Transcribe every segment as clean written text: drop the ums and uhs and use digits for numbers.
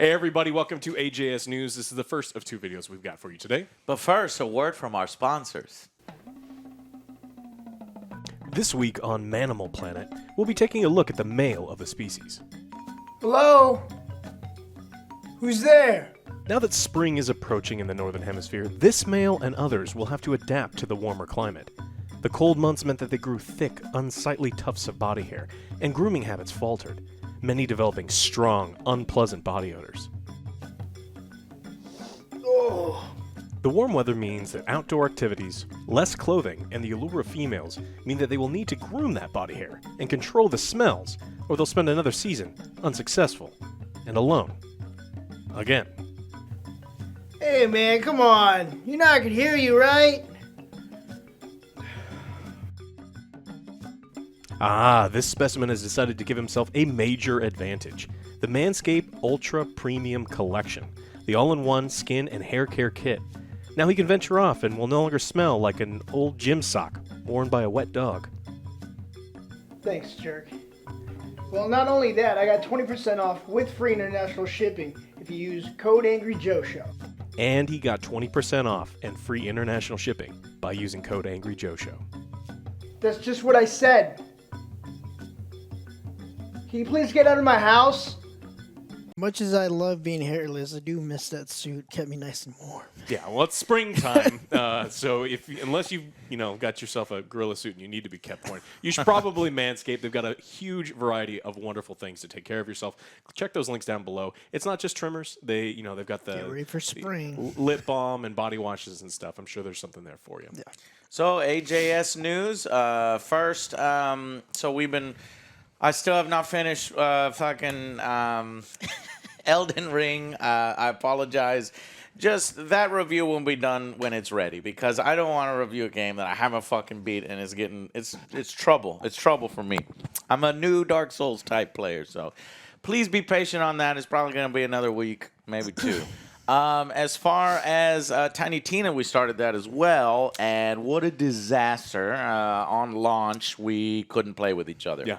Hey everybody, welcome to AJS News. This is the first of two videos we've got for you today. But first, a word from our sponsors. This week on Manimal Planet, we'll be taking a look at the male of the species. Hello? Who's there? Now that spring is approaching in the Northern Hemisphere, this male and others will have to adapt to the warmer climate. The cold months meant that they grew thick, unsightly tufts of body hair, and grooming habits faltered, many developing strong, unpleasant body odors. Oh. The warm weather means that outdoor activities, less clothing, and the allure of females mean that they will need to groom that body hair and control the smells, or they'll spend another season unsuccessful and alone. Again. Hey man, come on. You know I can hear you, right? This specimen has decided to give himself a major advantage. The Manscaped Ultra Premium Collection, the all-in-one skin and hair care kit. Now he can venture off and will no longer smell like an old gym sock worn by a wet dog. Thanks, jerk. Well, not only that, I got 20% off with free international shipping if you use code AngryJoeShow. And he got 20% off and free international shipping by using code AngryJoeShow. That's just what I said. Can you please get out of my house? Much as I love being hairless, I do miss that suit. Kept me nice and warm. Yeah, well, it's springtime, so unless you've got yourself a gorilla suit and you need to be kept warm, you should probably Manscaped. They've got a huge variety of wonderful things to take care of yourself. Check those links down below. It's not just trimmers. They've got the Get ready for spring. lip balm and body washes and stuff. I'm sure there's something there for you. Yeah. So, AJS News. First, I still have not finished Elden Ring. I apologize. Just that review will be done when it's ready because I don't want to review a game that I haven't fucking beat and it's trouble. It's trouble for me. I'm a new Dark Souls type player, so please be patient on that. It's probably going to be another week, maybe two. As far as Tiny Tina, we started that as well, and what a disaster. On launch, we couldn't play with each other. Yeah.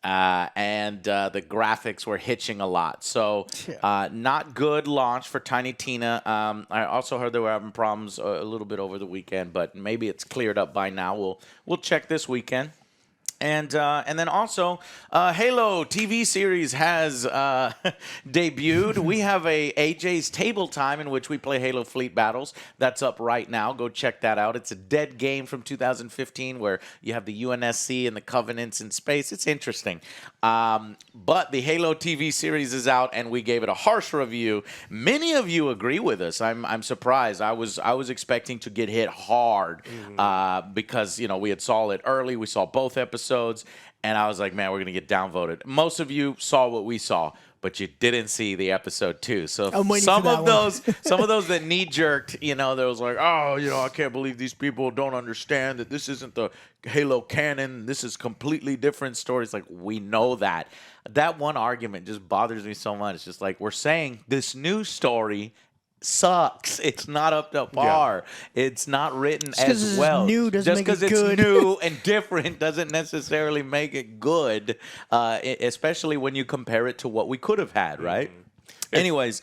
And the graphics were hitching a lot. So not good launch for Tiny Tina. I also heard they were having problems a little bit over the weekend, but maybe it's cleared up by now. We'll check this weekend. And then also, Halo TV series has debuted. We have a AJ's Table Time in which we play Halo Fleet Battles. That's up right now. Go check that out. It's a dead game from 2015 where you have the UNSC and the Covenants in space. It's interesting. But the Halo TV series is out, and we gave it a harsh review. Many of you agree with us. I'm surprised. I was expecting to get hit hard because we had saw it early. We saw both episodes. And I was like, man, we're going to get downvoted. Most of you saw what we saw, but you didn't see the episode 2. So some of those that knee-jerked, there was like, I can't believe these people don't understand that this isn't the Halo canon. This is completely different stories. Like, we know that. That one argument just bothers me so much. It's just like, we're saying this new story sucks. It's not up to par. Yeah. It's not written as well. Just because it's new and different doesn't necessarily make it good, especially when you compare it to what we could have had, right? Anyways,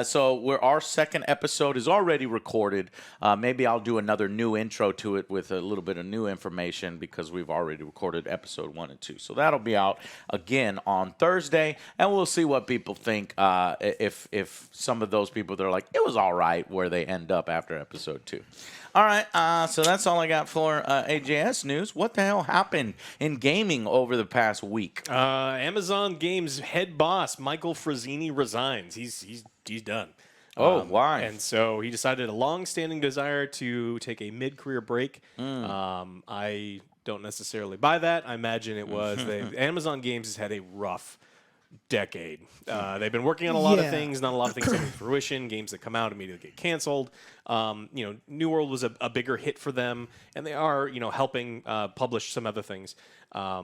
so our second episode is already recorded. Maybe I'll do another new intro to it with a little bit of new information because we've already recorded episode 1 and 2. So that'll be out again on Thursday, and we'll see what people think. If some of those people that are like, it was all right, where they end up after episode 2. All right, so that's all I got for AJS News. What the hell happened in gaming over the past week? Amazon Games head boss Michael Frazzini resigns. He's done. Why? And so he decided a long-standing desire to take a mid-career break. I don't necessarily buy that. I imagine it was Amazon Games has had a rough decade. They've been working on a lot of things. Not a lot of things come to fruition. Games that come out immediately get canceled. New World was a bigger hit for them, and they are helping publish some other things. But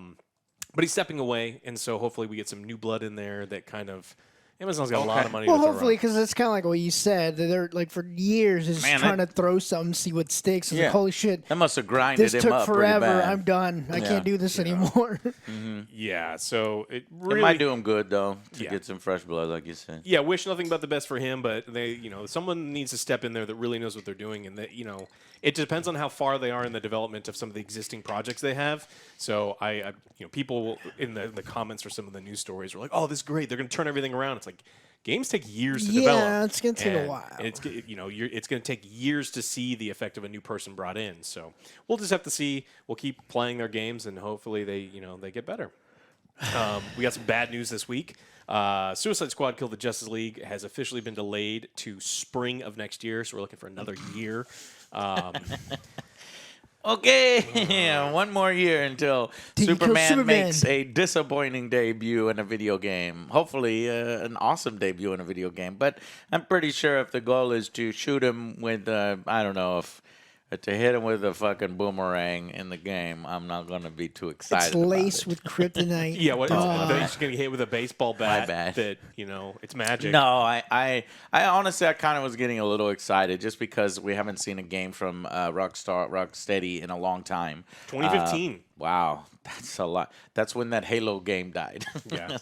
he's stepping away, and so hopefully we get some new blood in there that kind of Amazon's got a lot of money. Well, to throw hopefully, around. because it's kind of like what you said. They're like for years just Man, trying to throw something, see what sticks. It's like, holy shit, That must have grinded this him took up forever. pretty bad. I'm done. I Yeah. can't do this anymore. Yeah, so it It really might do him good though to Yeah. get some fresh blood, like you said. Yeah, wish nothing but the best for him, but someone needs to step in there that really knows what they're doing, and that it depends on how far they are in the development of some of the existing projects they have. So people in the comments for some of the news stories were like, "Oh, this is great. They're going to turn everything around." It's like games take years to develop. Yeah, it's gonna take a and while. It's it's going to take years to see the effect of a new person brought in. So we'll just have to see. We'll keep playing their games, and hopefully they get better. We got some bad news this week. Suicide Squad Kill the Justice League has officially been delayed to spring of next year, so we're looking for another year. Okay, one more year until Till you kill Superman Superman. makes a disappointing debut in a video game. Hopefully, an awesome debut in a video game. But I'm pretty sure if the goal is to shoot him with, I don't know, if to hit him with a fucking boomerang in the game, I'm not going to be too excited It's about laced it. with kryptonite. Yeah, what? Duh. He's just gonna get hit with a baseball bat. bad. That it's magic. No, I honestly, I kind of was getting a little excited just because we haven't seen a game from Rocksteady in a long time. 2015. Wow, that's a lot. That's when that Halo game died. Yeah.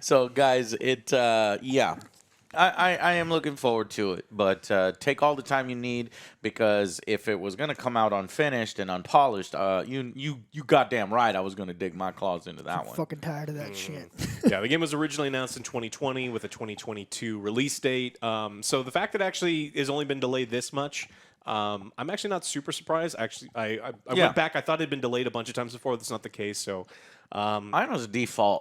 So, guys, I am looking forward to it, but take all the time you need because if it was going to come out unfinished and unpolished, you goddamn right I was going to dig my claws into that I'm one. fucking tired of that shit. Yeah, the game was originally announced in 2020 with a 2022 release date. So the fact that it actually has only been delayed this much, I'm actually not super surprised. Actually, I went back. I thought it had been delayed a bunch of times before. That's not the case. So I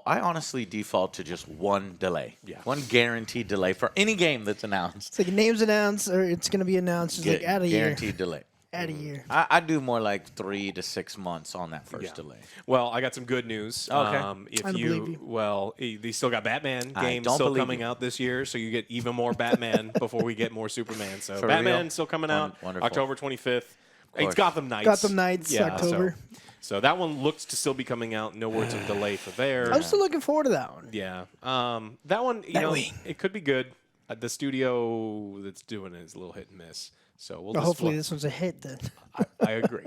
honestly default to just one delay. Yeah. One guaranteed delay for any game that's announced. It's like name's announced or it's gonna be announced. It's like add a year. Guaranteed delay. Add a year. I do more like 3 to 6 months on that first delay. Well, I got some good news. Okay. If I don't believe you. Well, they still got Batman I games don't still believe coming you. out this year, so you get even more Batman before we get more Superman. So For Batman real? still coming out Wonderful. October 25th. It's course. Gotham Knights. Gotham Knights, October. So that one looks to still be coming out. No words of delay for there. I'm still looking forward to that one. Yeah. That one, Nightwing. it could be good. The studio that's doing it is a little hit and miss. So we'll But just hopefully this one's a hit then. I agree.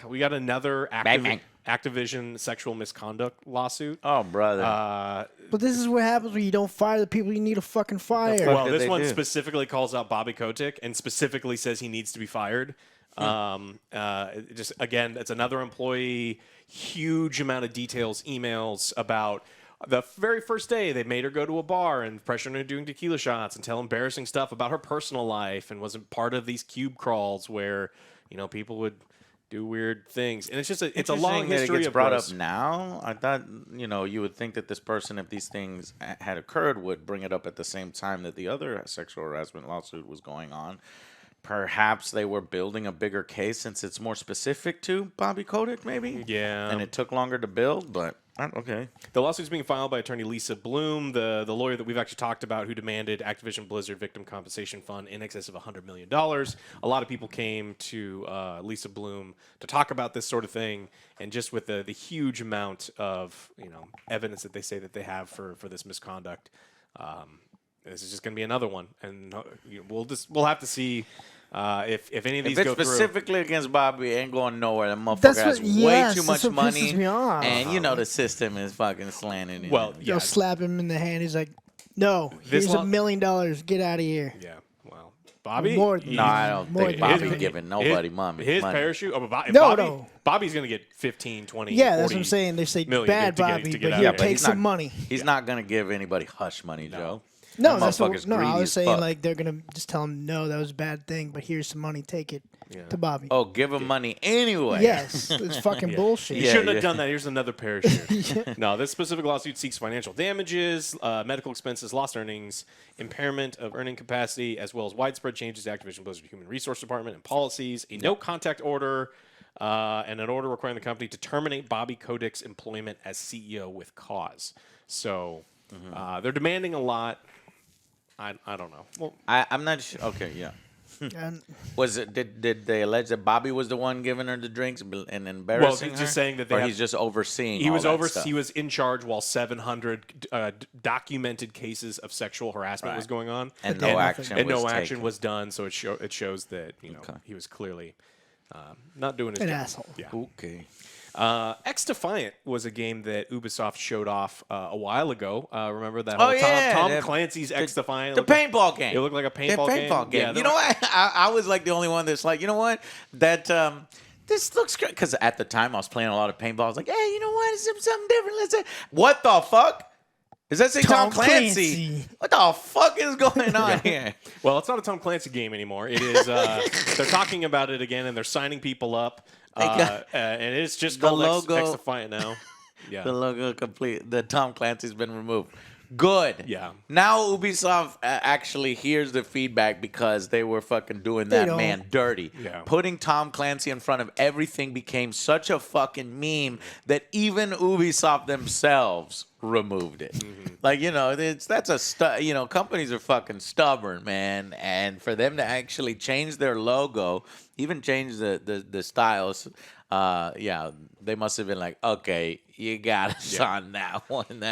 We got another Bang. Activision sexual misconduct lawsuit. Oh, brother. But this is what happens when you don't fire the people you need to fucking fire. fuck? Well, did this they one do? specifically calls out Bobby Kotick and specifically says he needs to be fired. Just again, it's another employee. Huge amount of details, emails about the very first day they made her go to a bar and pressure her into doing tequila shots and tell embarrassing stuff about her personal life and wasn't part of these cube crawls where people would do weird things. And it's just it's a long Interesting that history it gets of brought gross. up now. I thought you would think that this person, if these things had occurred, would bring it up at the same time that the other sexual harassment lawsuit was going on. Perhaps they were building a bigger case since it's more specific to Bobby Kotick, maybe. Yeah. And it took longer to build, but okay. The lawsuit's being filed by attorney Lisa Bloom, the lawyer that we've actually talked about, who demanded Activision Blizzard Victim Compensation Fund in excess of $100 million. A lot of people came to Lisa Bloom to talk about this sort of thing, and just with the huge amount of evidence that they say that they have for this misconduct, this is just going to be another one, and we'll have to see. If any of these If it's go through, specifically against Bobby, it ain't going nowhere. The motherfucker That's has what- way yes, too that's much what pisses money, me off. and the system is fucking slanted. well, They'll slap him in the hand. He's like, no, This here's law- $1 million. Get out of here. yeah, well, Bobby, More than no, I don't More think than Bobby's that. giving nobody money. His parachute. Oh, but No, Bobby, no. Bobby's going to get 15, 20, Yeah, 40 that's what I'm saying. They say million bad to get Bobby, out but of he'll here. take some money. He's not gonna give anybody hush money, Joe. No, That that's what, motherfucker's no. greedy I was as saying fuck. like they're gonna just tell him no, that was a bad thing, but here's some money, take it to Bobby. Oh, give him money anyway. Yes, it's fucking bullshit. You Yeah, shouldn't yeah. have done that. Here's another parachute. No, this specific lawsuit seeks financial damages, medical expenses, lost earnings, impairment of earning capacity, as well as widespread changes to Activision Blizzard Human Resource Department and policies, a no-contact order, and an order requiring the company to terminate Bobby Kotick's employment as CEO with cause. So they're demanding a lot. I don't know. Well, I'm not sure. Okay, yeah. And Was it? Did they allege that Bobby was the one giving her the drinks and embarrassing he's her? just saying that they or have- he's just overseeing. He all was that over. stuff? He was in charge while 700 documented cases of sexual harassment was going on, and no action. and was no action taken. was done. So it shows that he was clearly not doing his an job. asshole. Yeah. Okay. Xdefiant was a game that Ubisoft showed off a while ago. Remember that? Oh, whole yeah, Tom the- Clancy's Xdefiant. The paintball game. It looked like a The paintball paintball game. Yeah, You know what? I was like the only one that's like, you know what? That this looks great. Because at the time I was playing a lot of paintball. I was like, hey, you know what? It's something different. Let's say, what the fuck? Does that say Tom Clancy? What the fuck is going on here? Well, it's not a Tom Clancy game anymore. It is. They're talking about it again, and they're signing people up. And it's just The called logo- Xdefiant now. Yeah. The logo complete. The Tom Clancy's been removed. Good. Yeah. Now Ubisoft actually hears the feedback because they were fucking doing They that don't. man dirty. Yeah. Putting Tom Clancy in front of everything became such a fucking meme that even Ubisoft themselves removed it. Like, that's a companies are fucking stubborn, man, and for them to actually change their logo, even change the styles, they must have been like, okay, you got us on that one.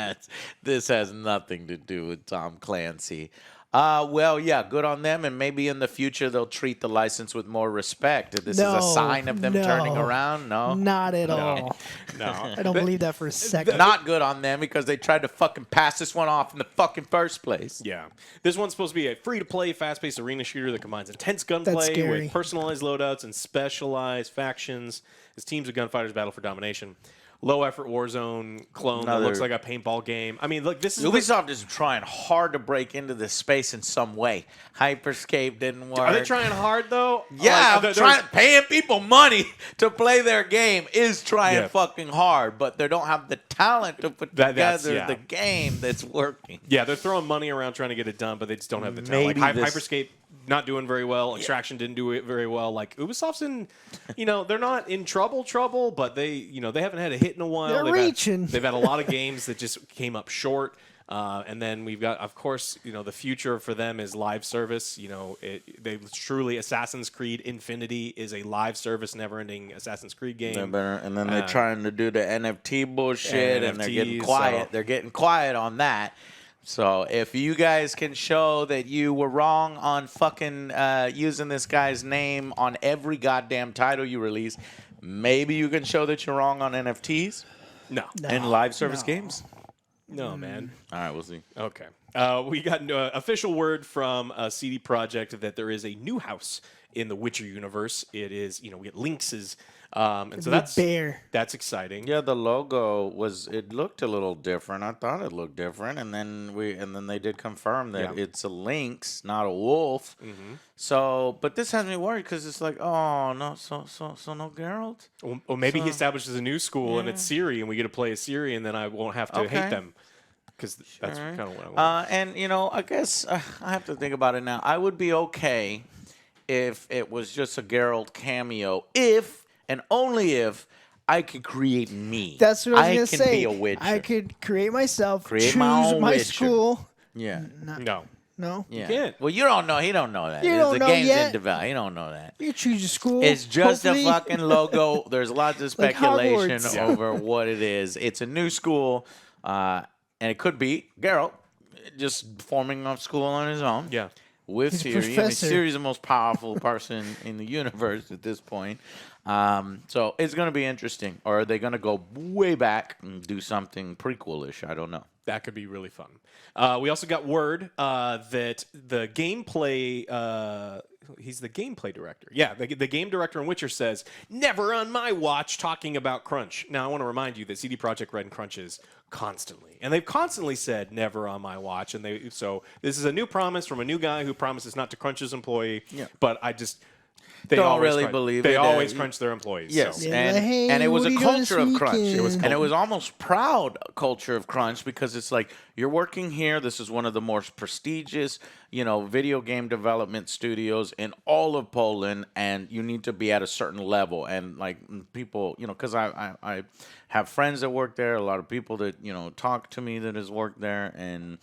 This has nothing to do with Tom Clancy. Good on them, and maybe in the future they'll treat the license with more respect. This is a sign of them turning around. No, Not at all. No. I don't believe that for a second. not good on them because they tried to fucking pass this one off in the fucking first place. Yeah. This one's supposed to be a free-to-play, fast-paced arena shooter that combines intense gunplay scary. with personalized loadouts and specialized factions as teams of gunfighters battle for domination. Low-effort Warzone clone that looks like a paintball game. I mean, look, this is... Ubisoft is trying hard to break into this space in some way. Hyperscape didn't work. Are they trying hard, though? Yeah, Like, paying people money to play their game is trying Yeah. fucking hard, but they don't have the talent to put That's- together yeah. the game that's working. Yeah, they're throwing money around trying to get it done, but they just don't have the talent. Maybe Like this- Hyperscape not doing very well. Extraction didn't do it very well. Like Ubisoft's in, they're not in trouble, but they haven't had a hit in a while. They're reaching. They've had a lot of games that just came up short. And then we've got, of course, the future for them is live service. They truly Assassin's Creed Infinity is a live service, never-ending Assassin's Creed game. And then they're trying to do the NFT bullshit, and they're getting NFTs, quiet. so- They're getting quiet on that. So if you guys can show that you were wrong on fucking using this guy's name on every goddamn title you release, maybe you can show that you're wrong on NFTs No, and live service games. no, man. All right, we'll see. Okay. We got official word from CD Projekt that there is a new house in the Witcher universe. It is, we get Lynx's, and so The bear. that's exciting. Yeah, the logo looked a little different. I thought it looked different, and then they did confirm that Yeah. it's a lynx, not a wolf. So, but this has me worried because it's like, oh no, so no Geralt. Or maybe he establishes a new school and it's Ciri, and we get to play as Ciri, and then I won't have to Okay. hate them because that's kind of what I want. And I guess I have to think about it now. I would be okay if it was just a Geralt cameo, if and only if I could create me. That's what I was I gonna can say. be a Witcher. I could create myself, Create choose my own my Witcher. school. Yeah. No. No, Yeah. can't. Well, you don't know. He don't know that. You don't the know game's yet. in development. He don't know that. you choose your school. It's just hopefully. a fucking logo. There's lots of Like speculation Hogwarts. over what it is. It's a new school, and it could be Geralt just forming a school on his own. Yeah. With He's a Ciri. I mean, professor. Ciri's the most powerful person in the universe at this point. So it's going to be interesting. Or are they going to go way back and do something prequel-ish? I don't know. That could be really fun. We also got word that the gameplay. He's the gameplay director. Yeah, the game director in Witcher says, "Never on my watch." Talking about crunch. Now, I want to remind you that CD Projekt Red crunches constantly, and they've constantly said, "Never on my watch." And so this is a new promise from a new guy who promises not to crunch his employee. Yeah. But they Don't always really crunch. believe they it. always crunch their employees. Yes, so. Yeah, hey, and it was what a are you doing culture this of crunch. weekend? And it was almost proud culture of crunch because it's like you're working here. This is one of the most prestigious, video game development studios in all of Poland, and you need to be at a certain level. And like people, because I have friends that work there, a lot of people that talk to me that has worked there, and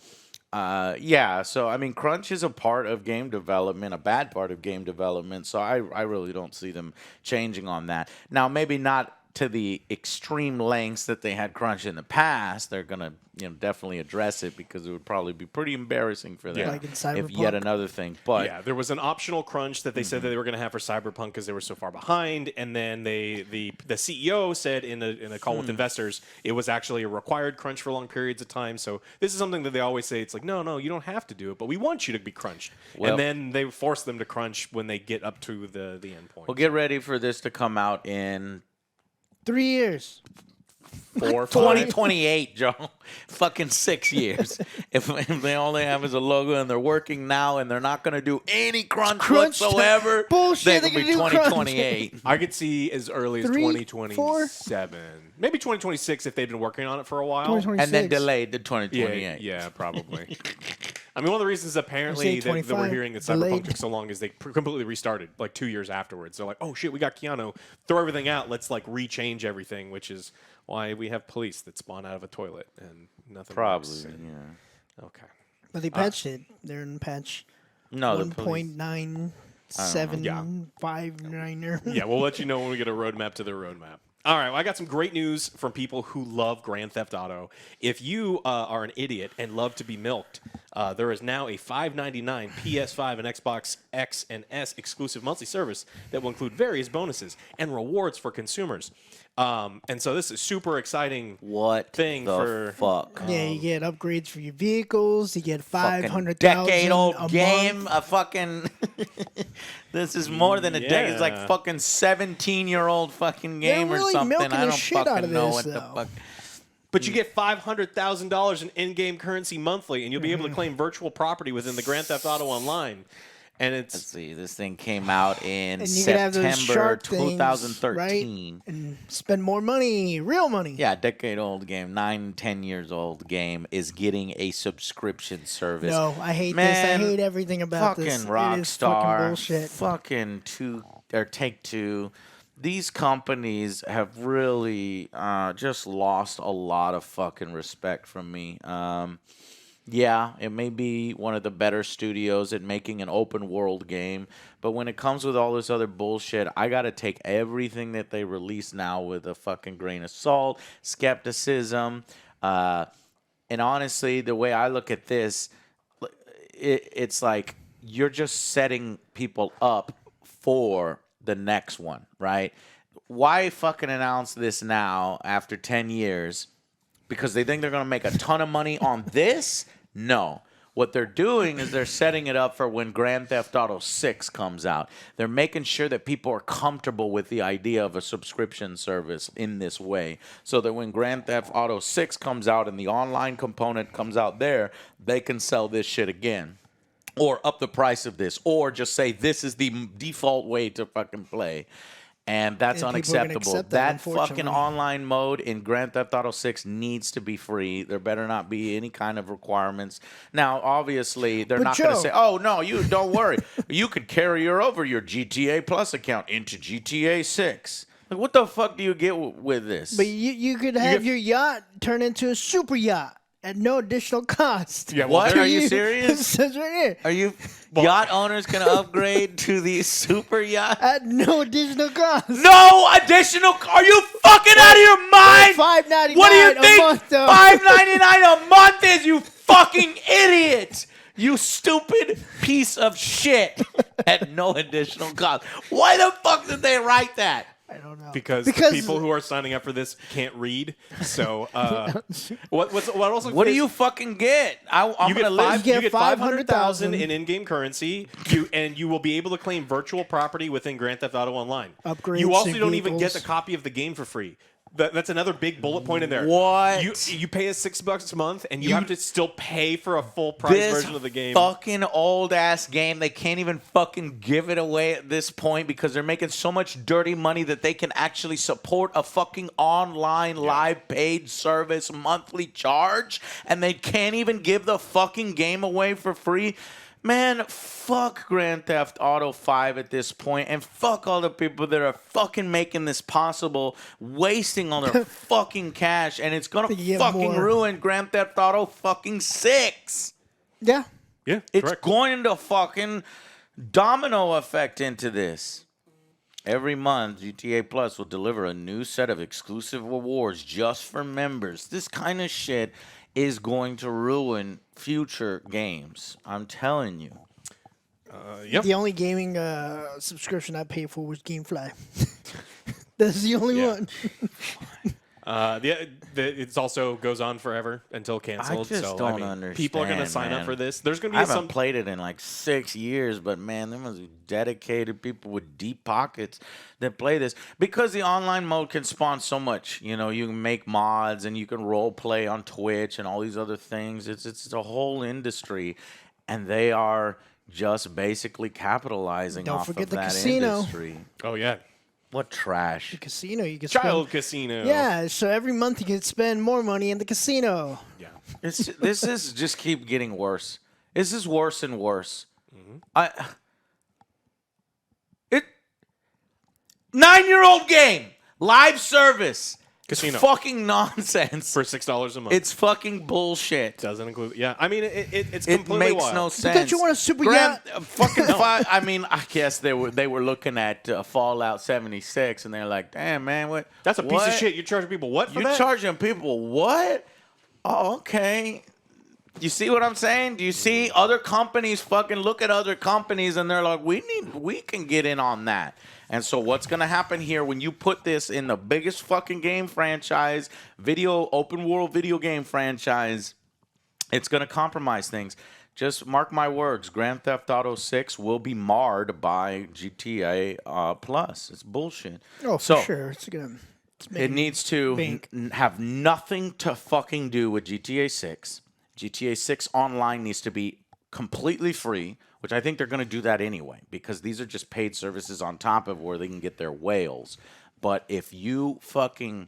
Yeah, so I mean, crunch is a part of game development, a bad part of game development. So I really don't see them changing on that. Now, maybe not to the extreme lengths that they had crunch in the past. They're gonna, definitely address it because it would probably be pretty embarrassing for them Like in if yet Cyberpunk. another thing. But Yeah, there was an optional crunch that they said that they were going to have for Cyberpunk because they were so far behind, and then the CEO said in a call with investors it was actually a required crunch for long periods of time. So this is something that they always say. It's like, no, you don't have to do it, but we want you to be crunched. Well- and then they force them to crunch when they get up to the end point. well, get ready for this to come out in 3 years. 4, 5. 2028, Joe. Fucking 6 years. if they only have as a logo and they're working now and they're not going to do any crunch whatsoever, Bullshit, they they could be can do crunch. 2028. I could see as early as 3, 2027, maybe 2026 if they've been working on it for a while. 2026. And then delayed to Yeah, 2028. yeah, probably. I mean, one of the reasons apparently that we're 25, hearing that delayed. Cyberpunk took so long is they completely restarted like 2 years afterwards. They're like, oh shit, we got Keanu. Throw everything out. Let's like rechange everything, which is why we have police that spawn out of a toilet and nothing. Probably, works. And- yeah. Okay. But they patched it. They're in patch No, the police. 1.9759er. Yeah, we'll let you know when we get a roadmap to their roadmap. All right, well, I got some great news from people who love Grand Theft Auto. If you are an idiot and love to be milked, there is now a $5.99 PS5 and Xbox X and S exclusive monthly service that will include various bonuses and rewards for consumers. And so this is super exciting. What thing the for- fuck? Yeah, you get upgrades for your vehicles. You get Fucking 500,000 decade-old a game. month. A fucking. This is more than a decade. It's like Yeah. fucking 17-year-old fucking They're game really or something. milking I the don't shit out fucking of know this, what the though. fuck. But you get $500,000 in in-game currency monthly, and you'll be able Mm-hmm. to claim virtual property within the Grand Theft Auto Online. And Let's it's see. This thing came out in And you could have those September shark things, 2013. right? And spend more money, real money. Yeah, decade-old game, 9-10 years old game is getting a subscription service. No, I hate Man, this. I hate everything about fucking this. It is Rockstar, fucking bullshit. fucking Take-Two. These companies have really just lost a lot of fucking respect from me. Yeah, it may be one of the better studios at making an open world game, but when it comes with all this other bullshit, I got to take everything that they release now with a fucking grain of salt, skepticism, and honestly, the way I look at this, it's like you're just setting people up for the next one, right? Why fucking announce this now after 10 years? Because they think they're going to make a ton of money on this? No. What they're doing is they're setting it up for when Grand Theft Auto 6 comes out. They're making sure that people are comfortable with the idea of a subscription service in this way. So that when Grand Theft Auto 6 comes out and the online component comes out there, they can sell this shit again. Or up the price of this. Or just say this is the default way to fucking play. And that's And people are gonna unacceptable. accept that, That fucking unfortunately. online mode in Grand Theft Auto 6 needs to be free. There better not be any kind of requirements. Now, obviously, they're But not going to Joe- say, "Oh no, you don't worry. You could carry over your GTA Plus account into GTA 6." Like, what the fuck do you get with this? But you could have get- your yacht turn into a super yacht at no additional cost. Yeah, well, What? there Are you It serious? says right here. Are you yacht owners going to upgrade to the super yacht? At no additional cost. No additional. Are you fucking out of your mind? $5.99 What do you a think month, though. $5.99 a month is? You fucking idiot! You stupid piece of shit! At no additional cost. Why the fuck did they write that? I don't know. because Because- people who are signing up for this can't read. So what also What do is- you fucking get? I'm you gonna get live. five, You you get get 500,000 500,000 in in-game currency, and you will be able to claim virtual property within Grand Theft Auto Online. Upgrades You also to don't even get vehicles. the copy of the game for free. That's another big bullet point in there. What? You pay us $6 a month, and you have to still pay for a full price This version of the game. fucking old ass game, they can't even fucking give it away at this point because they're making so much dirty money that they can actually support a fucking online live paid service monthly charge, and they can't even give the fucking game away for free. Man, fuck Grand Theft Auto 5 at this point, and fuck all the people that are fucking making this possible, wasting all their fucking cash, and it's gonna To get fucking more. ruin Grand Theft Auto fucking 6. Yeah. Yeah, It's correct. going to fucking domino effect into this. Every month, GTA Plus will deliver a new set of exclusive rewards just for members. This kind of shit is going to ruin future games. I'm telling you. Yep. The only gaming subscription I paid for was GameFly. That's the only Yeah. one. It also goes on forever until canceled. just so don't I mean, understand, people are going to sign man. up for this. There's going to I be haven't some. played it in like 6 years, but man, there must be dedicated people with deep pockets that play this because the online mode can spawn so much. You know, you can make mods and you can role play on Twitch and all these other things. It's a whole industry, and they are just basically capitalizing Don't off forget of the that casino. industry. Oh yeah, What trash! Casino, you can child spend. casino. Yeah, so every month you can spend more money in the casino. Yeah. This is just keep getting worse. This is worse and worse. 9-year-old game, live service, Casino. It's fucking nonsense. For $6 a month. It's fucking bullshit. Doesn't include. Yeah, I mean it's It completely makes wild. no But sense. don't you want a super Grand, yacht? fucking five. I mean, I guess they were looking at Fallout 76, and they're like, "Damn, man, what? That's a piece what? of shit. You're charging people what for You're that? charging people what? Oh, okay. You see what I'm saying? Do you see other companies fucking look at other companies and they're like, we can get in on that. And so what's going to happen here when you put this in the biggest fucking game franchise, open world video game franchise, it's going to compromise things. Just mark my words, Grand Theft Auto 6 will be marred by GTA Plus. It's bullshit. Oh, for sure. It's gonna. It needs to bank. have nothing to fucking do with GTA 6. GTA 6 Online needs to be completely free, which I think they're going to do that anyway, because these are just paid services on top of where they can get their whales. But if you fucking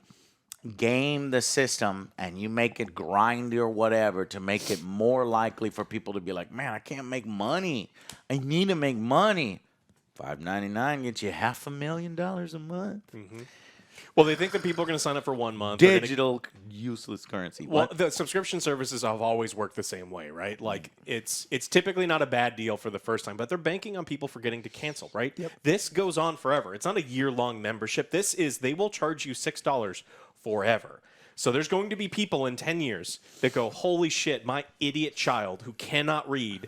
game the system and you make it grindy or whatever to make it more likely for people to be like, man, I can't make money. I need to make money. $5.99 gets you $500,000 a month. Well, they think that people are going to sign up for 1 month. They're gonna- Digital useless currency. Well, What? the subscription services have always worked the same way, right? Like it's typically not a bad deal for the first time, but they're banking on people forgetting to cancel, right? Yep. This goes on forever. It's not a year-long membership. They will charge you $6 forever. So there's going to be people in 10 years that go, "Holy shit, my idiot child who cannot read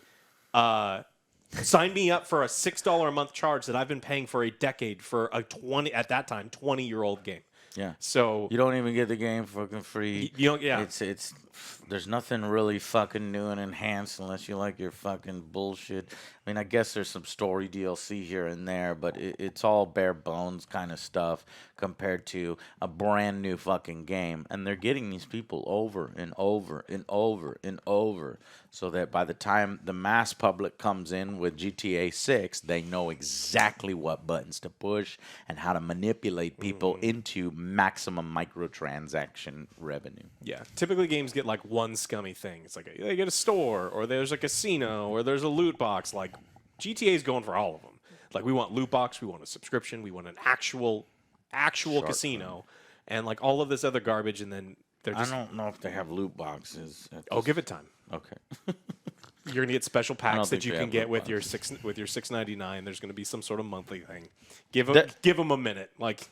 signed me up for a $6 a month charge that I've been paying for a decade for a 20-year-old game." Yeah. So You don't even get the game fucking free. you don't, yeah. It's there's nothing really fucking new and enhanced unless you like your fucking bullshit. I mean, I guess there's some story DLC here and there, but it's all bare bones kind of stuff compared to a brand new fucking game. And they're getting these people over and over and over and over so that by the time the mass public comes in with GTA 6, they know exactly what buttons to push and how to manipulate people into maximum microtransaction revenue. Yeah, typically games get like one scummy thing. It's like they get a store, or there's a casino, or there's a loot box. Like GTA is going for all of them. Like we want loot box, we want a subscription, we want an actual casino, and like all of this other garbage. And then they're just I don't know if they have loot boxes. give it time. Okay. You're gonna get special packs think that you they can have get loot with your $6.99. There's gonna be some sort of monthly thing. Give That- them a minute. Like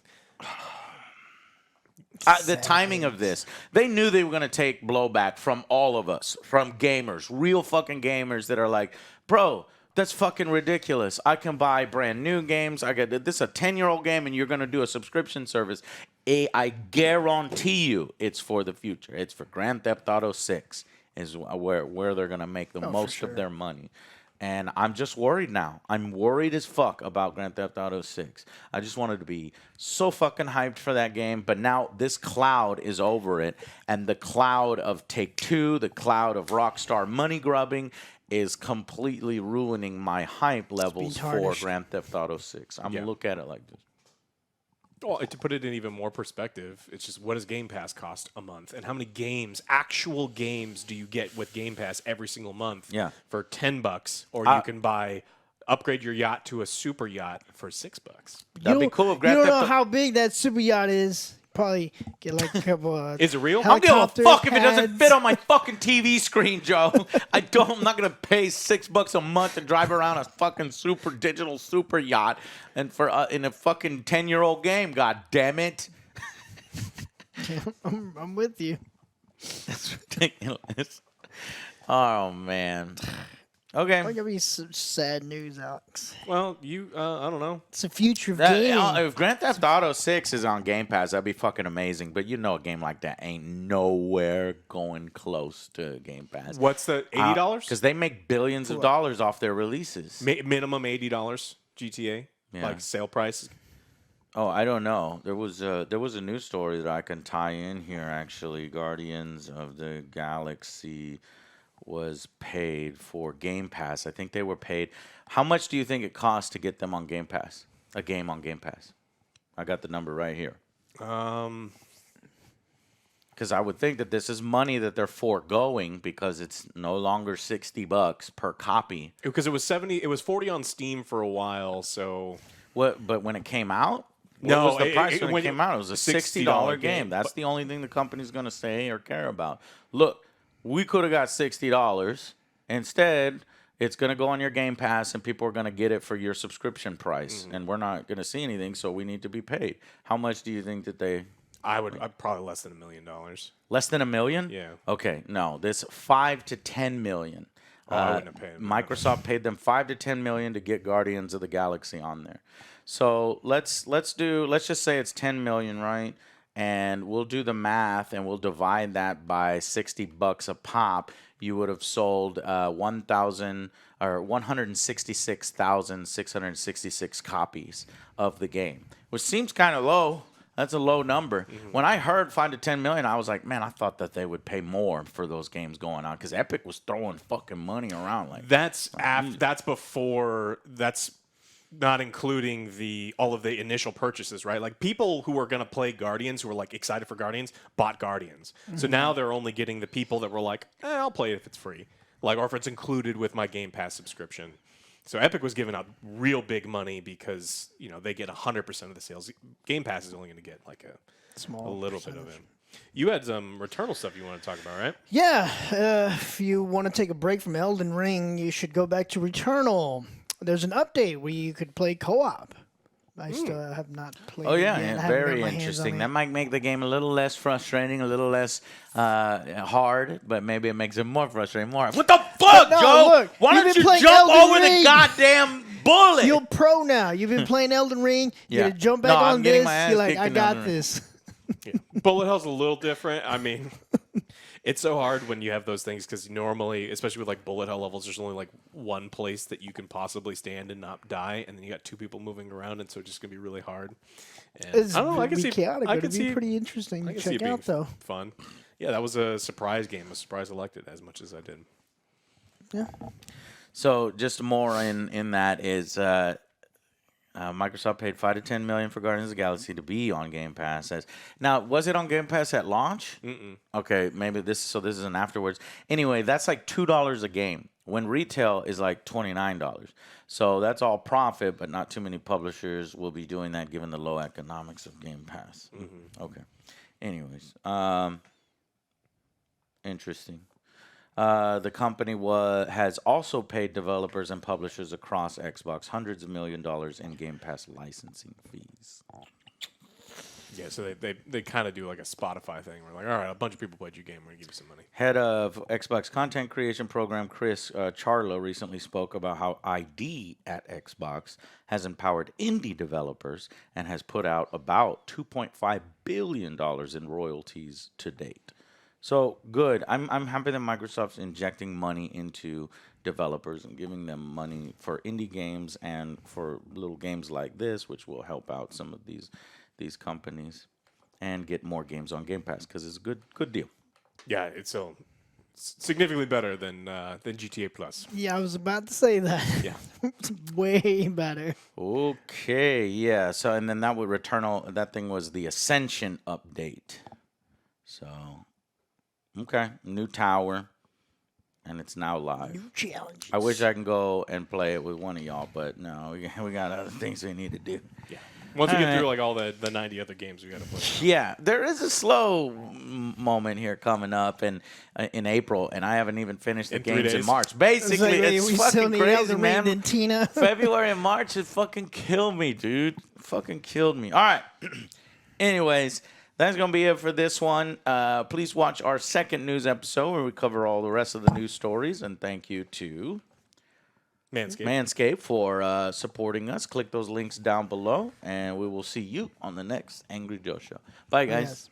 The timing of this, they knew they were going to take blowback from all of us, from gamers, real fucking gamers that are like, bro, that's fucking ridiculous. I can buy brand new games. I got this is a 10-year-old game, and you're going to do a subscription service. I guarantee you, it's for the future. It's for Grand Theft Auto 6 is where they're going to make the most of their money. And I'm just worried now. I'm worried as fuck about Grand Theft Auto 6. I just wanted to be so fucking hyped for that game. But now this cloud is over it. And the cloud of Take-Two, the cloud of Rockstar money grubbing is completely ruining my hype levels for tarnished. Grand Theft Auto 6. I'm going to look at it like this. Well, to put it in even more perspective, it's just what does Game Pass cost a month, and how many actual games, do you get with Game Pass every single month? Yeah. For $10, or you can upgrade your yacht to a super yacht for $6. That'd be cool if You Grand don't Theft know Auto- how big that super yacht is. probably get like a couple. Is it real? I don't give a helicopter fuck if it doesn't pads. fit on my fucking TV screen, Joe. I'm not gonna pay $6 a month to drive around a fucking super digital super yacht and for in a fucking 10-year-old game. God damn it. I'm with you. That's ridiculous. Oh man. Okay. There's gonna be some sad news, Alex. Well, I don't know. It's the future of gaming. If Grand Theft Auto 6 is on Game Pass, that'd be fucking amazing. But you know, a game like that ain't nowhere going close to Game Pass. What's the $80? Because they make billions of dollars off their releases. Minimum $80 GTA, Yeah. like sale price. Oh, I don't know. There was a news story that I can tie in here. Actually, Guardians of the Galaxy was paid for Game Pass. I think they were paid. How much do you think it costs to get them on Game Pass? A game on Game Pass. I got the number right here. Because I would think that this is money that they're foregoing because it's no longer $60 per copy. Because it was 70. It was 40 on Steam for a while. So What? But when it came out. No, What was the price when it came out? It was a $60 game. game. That's the only thing the company's going to say or care about. Look, we could have got $60. Instead, it's going to go on your Game Pass, and people are going to get it for your subscription price. And we're not going to see anything, so we need to be paid. How much do you think that they... I'd probably less than $1 million. Less than $1 million? Yeah. Okay, no. This $5 to $10 million. I wouldn't have paid them. Microsoft paid them $5 to $10 million to get Guardians of the Galaxy on there. So let's just say it's $10 million, right? And we'll do the math and we'll divide that by $60 a pop. You would have sold 166,666 copies of the game, which seems kind of low. That's a low number. When I heard $5 to $10 million, I was like, man, I thought that they would pay more for those games going on because Epic was throwing fucking money around like That's not including all of the initial purchases, right? Like people who are going to play Guardians, who were like excited for Guardians, bought Guardians. So now they're only getting the people that were like, I'll play it if it's free, like, or if it's included with my Game Pass subscription. So Epic was giving out real big money because they get 100% of the sales. Game Pass is only going to get like a little bit of it. You had some Returnal stuff you want to talk about, right? Yeah, if you want to take a break from Elden Ring, you should go back to Returnal. There's an update where you could play co-op. I still have not played Oh, it yeah, yet. I yeah, haven't got very my hands on interesting. it. That might make the game a little less frustrating, a little less hard, but maybe it makes it more frustrating. What the fuck, No, Joe? look, Why you've don't been you playing jump Elden over the Ring. goddamn bullet? You're pro now. You've been playing Elden Ring. You Yeah. gotta jump back No, I'm on getting this. my ass You're like, kicked I in got Elden Ring. this. Bullet Hell's a little different. I mean, it's so hard when you have those things because normally, especially with like Bullet Hell levels, there's only like one place that you can possibly stand and not die, and then you got two people moving around, and so it's just gonna be really hard. And It's I don't know. I can see. chaotic, I but can it'd be see. pretty interesting I to can see it check being out, though. fun. Yeah, that was a surprise game. A surprise I liked it as much as I did. Yeah. So just more in that is Microsoft paid $5 to $10 million for Guardians of the Galaxy to be on Game Pass. Now, was it on Game Pass at launch? Okay, maybe this is an afterwards. Anyway, that's like $2 a game when retail is like $29. So that's all profit, but not too many publishers will be doing that given the low economics of Game Pass. Okay. Anyways, interesting. The company has also paid developers and publishers across Xbox hundreds of $millions in Game Pass licensing fees. Yeah, so they kind of do like a Spotify thing. We're like, all right, a bunch of people played your game. We're going to give you some money. Head of Xbox content creation program Chris Charlo recently spoke about how ID at Xbox has empowered indie developers and has put out about $2.5 billion in royalties to date. So good. I'm happy that Microsoft's injecting money into developers and giving them money for indie games and for little games like this, which will help out some of these companies and get more games on Game Pass because it's a good deal. Yeah, it's so significantly better than GTA Plus. Yeah, I was about to say that. Yeah. It's way better. Okay, yeah. So and then that would Returnal. That thing was the Ascension update. So, okay, new tower, and it's now live. New challenges. I wish I can go and play it with one of y'all, but no, we got other things we need to do. Yeah. Once we All get right. through like all the 90 other games we got to play. Yeah, there is a slow moment here coming up in April, and I haven't even finished the In 3 games in days? March. Basically, it's we still fucking need crazy, Elden Ring man. and Tina. February and March, it fucking killed me, dude. Fucking killed me. All right. Anyways, that's going to be it for this one. Please watch our second news episode where we cover all the rest of the news stories. And thank you to Manscaped for supporting us. Click those links down below, and we will see you on the next Angry Joe Show. Bye, guys. Yes.